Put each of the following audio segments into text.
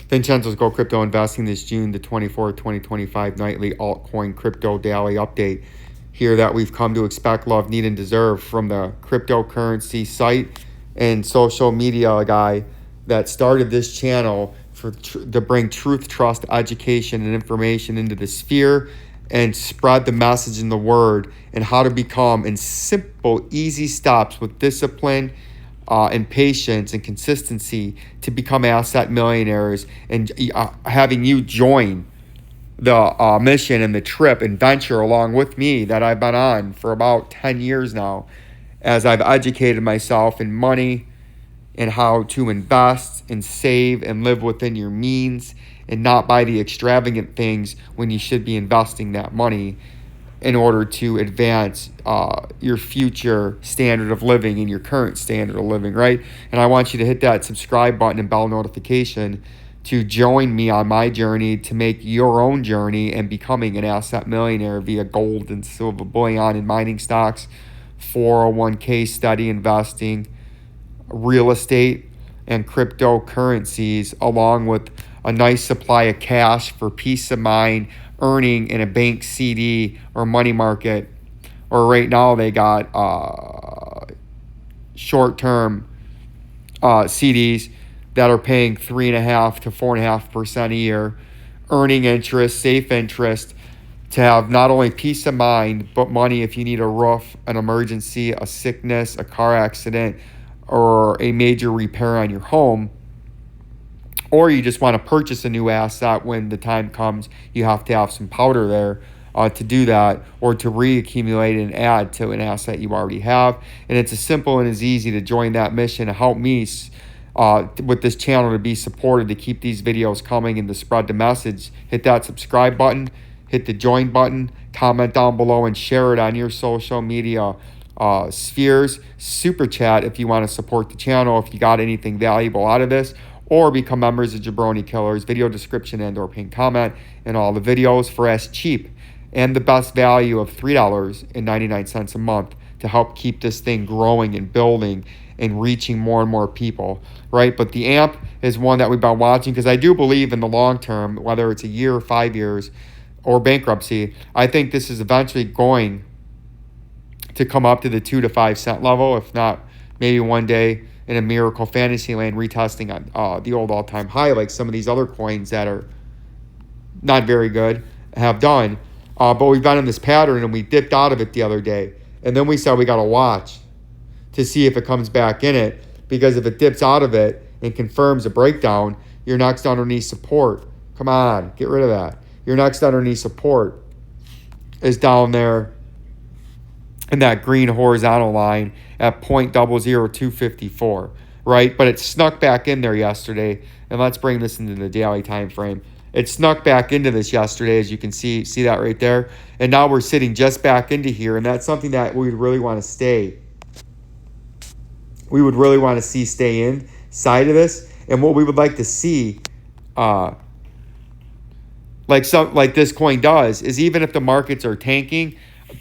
Vincenzo's Go Crypto Investing this June the 24th, 2025 nightly altcoin crypto daily update here that we've come to expect, love, need, and deserve from the cryptocurrency site and social media guy that started this channel to bring truth, trust, education, and information into the sphere and spread the message and the word and how to become in simple, easy steps with discipline and patience and consistency to become asset millionaires, and having you join the mission and the trip and venture along with me that I've been on for about 10 years now, as I've educated myself in money and how to invest and save and live within your means and not buy the extravagant things when you should be investing that money in order to advance your future standard of living and your current standard of living, right? And I want you to hit that subscribe button and bell notification to join me on my journey to make your own journey and becoming an asset millionaire via gold and silver bullion and mining stocks, 401k steady investing, real estate, and cryptocurrencies, along with a nice supply of cash for peace of mind, earning in a bank CD or money market, or right now they got short-term CDs that are paying 3.5% to 4.5% a year, earning interest, safe interest, to have not only peace of mind, but money if you need a roof, an emergency, a sickness, a car accident, or a major repair on your home, or you just want to purchase a new asset when the time comes. You have to have some powder there to do that, or to reaccumulate and add to an asset you already have. And it's as simple and as easy to join that mission to help me with this channel to be supported, to keep these videos coming and to spread the message. Hit that subscribe button, hit the join button, comment down below, and share it on your social media spheres. Super chat if you want to support the channel, if you got anything valuable out of this, or become members of Jabroni Killers. Video description and or pinned comment and all the videos for as cheap and the best value of $3.99 a month to help keep this thing growing and building and reaching more and more people, right? But the AMP is one that we've been watching because I do believe in the long term, whether it's a year or 5 years or bankruptcy, I think this is eventually going to come up to the 2 to 5 cent level, if not maybe one day in a miracle fantasy land retesting on the old all-time high, like some of these other coins that are not very good have done. But we've been in this pattern, and we dipped out of it the other day. And then we said we got to watch to see if it comes back in it, because if it dips out of it and confirms a breakdown, your next underneath support, come on, get rid of that. Your next underneath support is down there in that green horizontal line at 0.00254, right? But it snuck back in there yesterday, and let's bring this into the daily time frame. It snuck back into this yesterday, as you can see that right there, and now we're sitting just back into here, and that's something that we would really want to stay. We would really want to see stay inside of this, and what we would like to see, like this coin does, is even if the markets are tanking,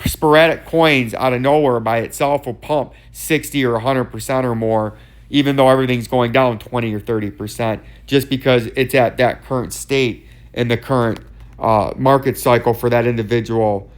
sporadic coins out of nowhere by itself will pump 60 or 100% or more, even though everything's going down 20 or 30%, just because it's at that current state in the current market cycle for that individual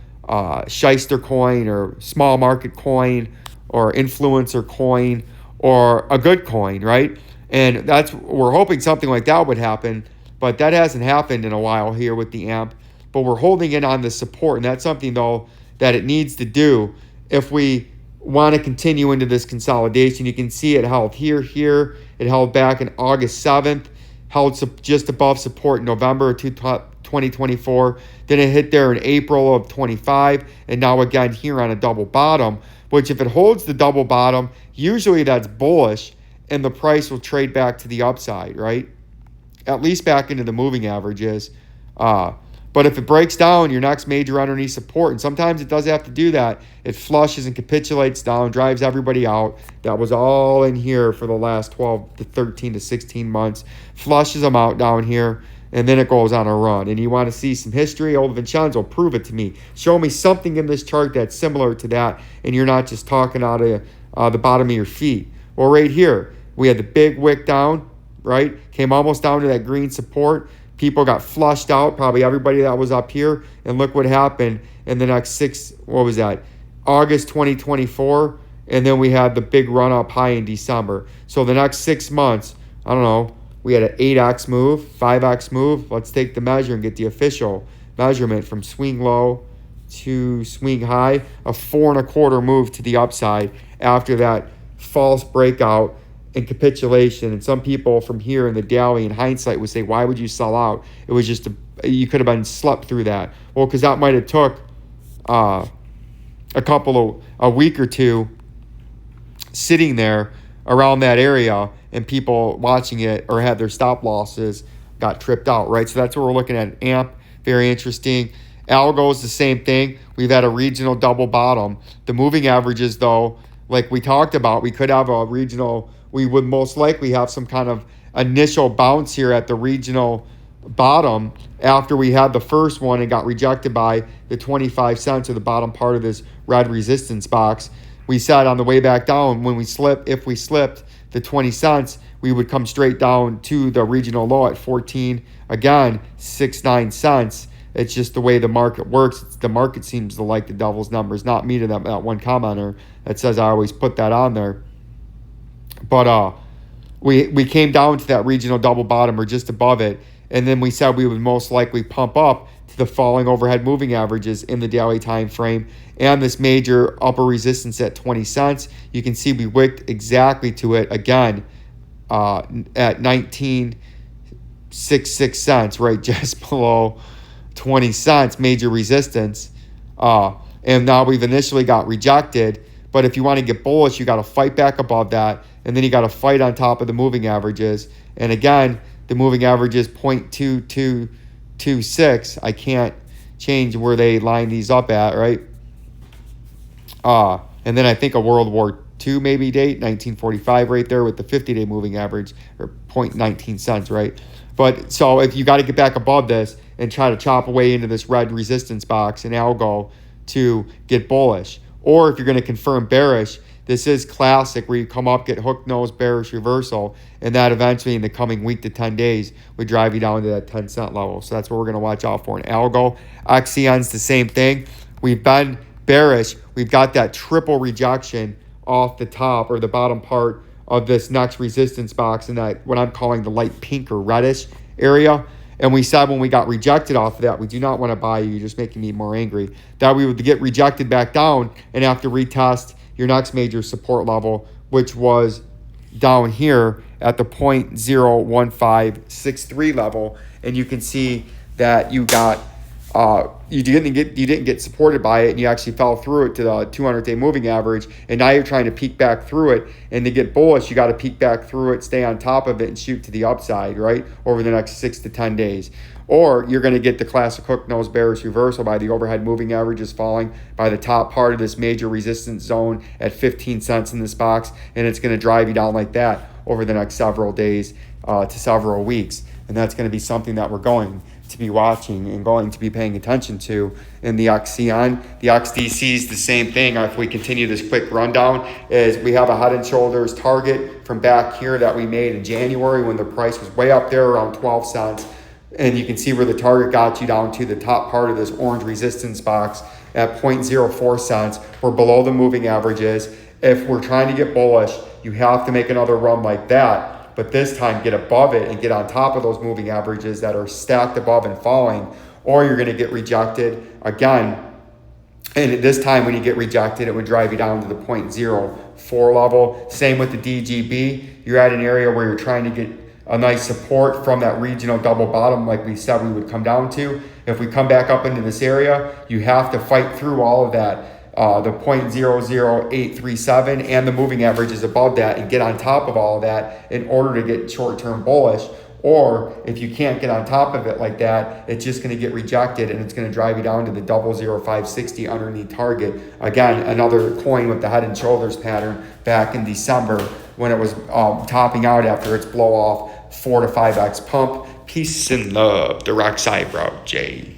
shyster coin or small market coin or influencer coin or a good coin, right? And we're hoping something like that would happen, but that hasn't happened in a while here with the AMP. But we're holding it on the support, and that's something, though, that it needs to do if we want to continue into this consolidation. You can see it held here. It held back in August 7th, held just above support in November of 2024. Then it hit there in April of 25, and now again here on a double bottom, which if it holds the double bottom, usually that's bullish, and the price will trade back to the upside, right? At least back into the moving averages. But if it breaks down your next major underneath support, and sometimes it does have to do that, it flushes and capitulates down, drives everybody out. That was all in here for the last 12 to 13 to 16 months. Flushes them out down here, and then it goes on a run. And you want to see some history? Old Vincenzo, prove it to me. Show me something in this chart that's similar to that, and you're not just talking out of the bottom of your feet. Well, right here, we had the big wick down, right? Came almost down to that green support. People got flushed out, probably everybody that was up here. And look what happened in the next August 2024. And then we had the big run up high in December. So the next 6 months, I don't know, we had an 8x move, 5x move. Let's take the measure and get the official measurement from swing low to swing high, a 4.25 move to the upside after that false breakout and capitulation. And some people from here in the daily, in hindsight, would say, why would you sell out? It was just you could have been slept through that. Well, because that might have took a week or two sitting there around that area, and people watching it or had their stop losses got tripped out, right? So that's what we're looking at. AMP, very interesting. ALGO is the same thing. We've had a regional double bottom. The moving averages, though, like we talked about, we could have a regional, we would most likely have some kind of initial bounce here at the regional bottom after we had the first one and got rejected by the 25 cents or the bottom part of this red resistance box. We said on the way back down, if we slipped the 20 cents, we would come straight down to the regional low at 14, again, 69 cents. It's just the way the market works. The market seems to like the devil's numbers, not me, to that one commenter that says I always put that on there. But we came down to that regional double bottom or just above it, and then we said we would most likely pump up to the falling overhead moving averages in the daily time frame and this major upper resistance at 20 cents. You can see we wicked exactly to it again at 19.66 cents, right just below 20 cents, major resistance. And now we've initially got rejected, but if you want to get bullish, you got to fight back above that, and then you got to fight on top of the moving averages. And again, the moving average is 0.2226. I can't change where they line these up at, right? And then I think a World War II maybe date, 1945 right there with the 50-day moving average, or 0.19 cents, right? But so if you got to get back above this and try to chop away into this red resistance box in ALGO to get bullish. Or if you're going to confirm bearish, this is classic where you come up, get hook nose bearish reversal, and that eventually in the coming week to 10 days would drive you down to that 10 cent level. So that's what we're going to watch out for in ALGO. XCN's the same thing. We've been bearish. We've got that triple rejection off the top or the bottom part of this next resistance box in that what I'm calling the light pink or reddish area. And we said when we got rejected off of that, we do not want to buy you. You're just making me more angry. That we would get rejected back down and have to retest your next major support level, which was down here at the 0.01563 level. And you can see that you got you didn't get supported by it, and you actually fell through it to the 200-day moving average, and now you're trying to peek back through it. And to get bullish, you got to peek back through it, stay on top of it, and shoot to the upside, right, over the next 6 to 10 days. Or you're going to get the classic hook nose bearish reversal by the overhead moving averages falling by the top part of this major resistance zone at 15 cents in this box, and it's going to drive you down like that over the next several days to several weeks. And that's going to be something that we're going to be watching and going to be paying attention to in the XCN. The XDC is the same thing. If we continue this quick rundown, is we have a head and shoulders target from back here that we made in January when the price was way up there around 12 cents. And you can see where the target got you down to the top part of this orange resistance box at 0.04 cents. We're below the moving averages. If we're trying to get bullish, you have to make another run like that. But this time get above it and get on top of those moving averages that are stacked above and falling, or you're going to get rejected again. And this time when you get rejected, it would drive you down to the 0.04 level. Same with the DGB. You're at an area where you're trying to get a nice support from that regional double bottom like we said we would come down to. If we come back up into this area, you have to fight through all of that. The 0.00837 and the moving average is above that, and get on top of all of that in order to get short-term bullish. Or if you can't get on top of it like that, it's just going to get rejected, and it's going to drive you down to the 0.00560 underneath target. Again, another coin with the head and shoulders pattern back in December when it was topping out after its blow off 4 to 5x pump. Peace and love. Direct Eyebrow J.